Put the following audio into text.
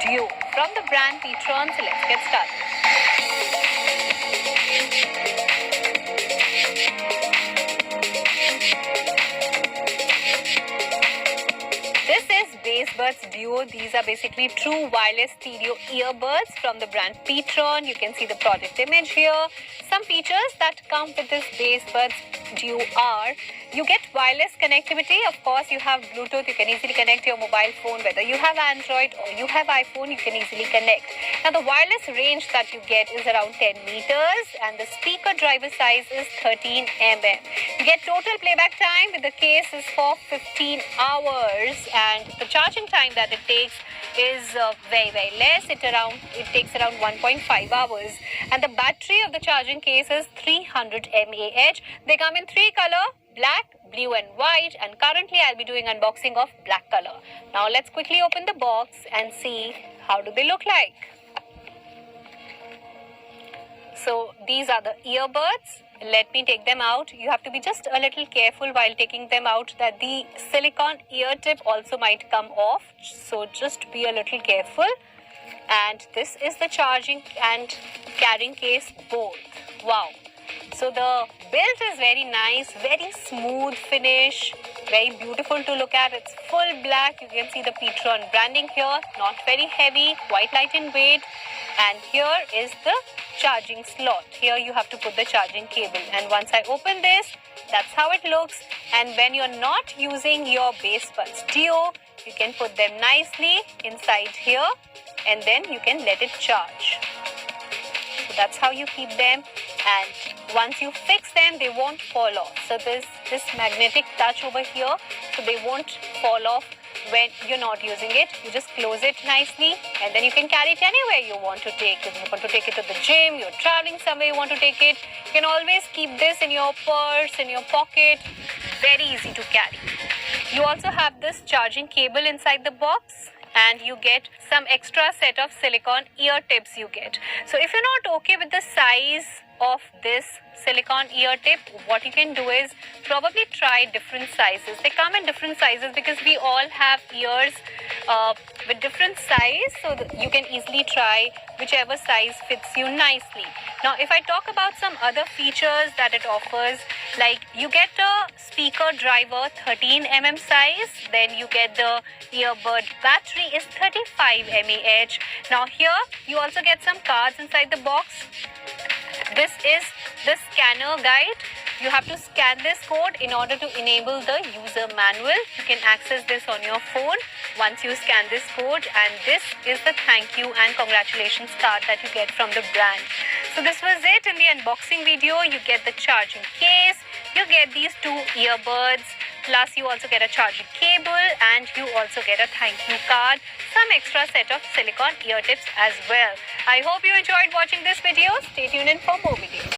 Duo from the brand pTron. So let's get started. This is Bassbuds Duo. These are basically true wireless stereo earbuds from the brand pTron. You can see the product image here. Some features that come with this Bassbuds Duo are: you get wireless connectivity. Of course, you have Bluetooth. You can easily connect your mobile phone. Whether you have Android or you have iPhone, you can easily connect. Now, the wireless range that you get is around 10 meters and the speaker driver size is 13 mm. You get total playback time with the case is for 15 hours and the charging time that it takes is very less. It takes around 1.5 hours and the battery of the charging case is 300 mAh. They come in 3 color: black, blue and white, and currently I'll be doing unboxing of black color. Now let's quickly open the box and see how do they look like. So these are the earbuds. Let me take them out. You have to be just a little careful while taking them out that the silicone ear tip also might come off. So just be a little careful. And this is the charging and carrying case both. Wow. So the build is very nice, very smooth finish, very beautiful to look at. It's full black. You can see the pTron branding here, not very heavy, quite light in weight. And here is the charging slot. Here you have to put the charging cable. And once I open this, that's how it looks. And when you're not using your Bassbuds Duo, you can put them nicely inside here and then you can let it charge. So that's how you keep them. And once you fix them, they won't fall off. So there's this magnetic touch over here, so they won't fall off when you're not using it. You just close it nicely and then you can carry it anywhere you want to take it. You want to take it to the gym, you're traveling somewhere, you want to take it. You can always keep this in your purse, in your pocket. Very easy to carry. You also have this charging cable inside the box. And you get some extra set of silicone ear tips you get. So if you're not okay with the size of this silicone ear tip, what you can do is probably try different sizes. They come in different sizes because we all have ears with different size, so you can easily try whichever size fits you nicely. Now if I talk about some other features that it offers, like you get a speaker driver 13 mm size, then you get the earbud battery is 35 mAh. Now here you also get some cards inside the box. This is the scanner guide. You have to scan this code in order to enable the user manual. You can access this on your phone once you scan this code, and this is the thank you and congratulations card that you get from the brand. So this was it in the unboxing video. You get the charging case, you get these 2 earbuds, plus you also get a charging cable and you also get a thank you card, some extra set of silicone ear tips as well. I hope you enjoyed watching this video. Stay tuned in for more videos.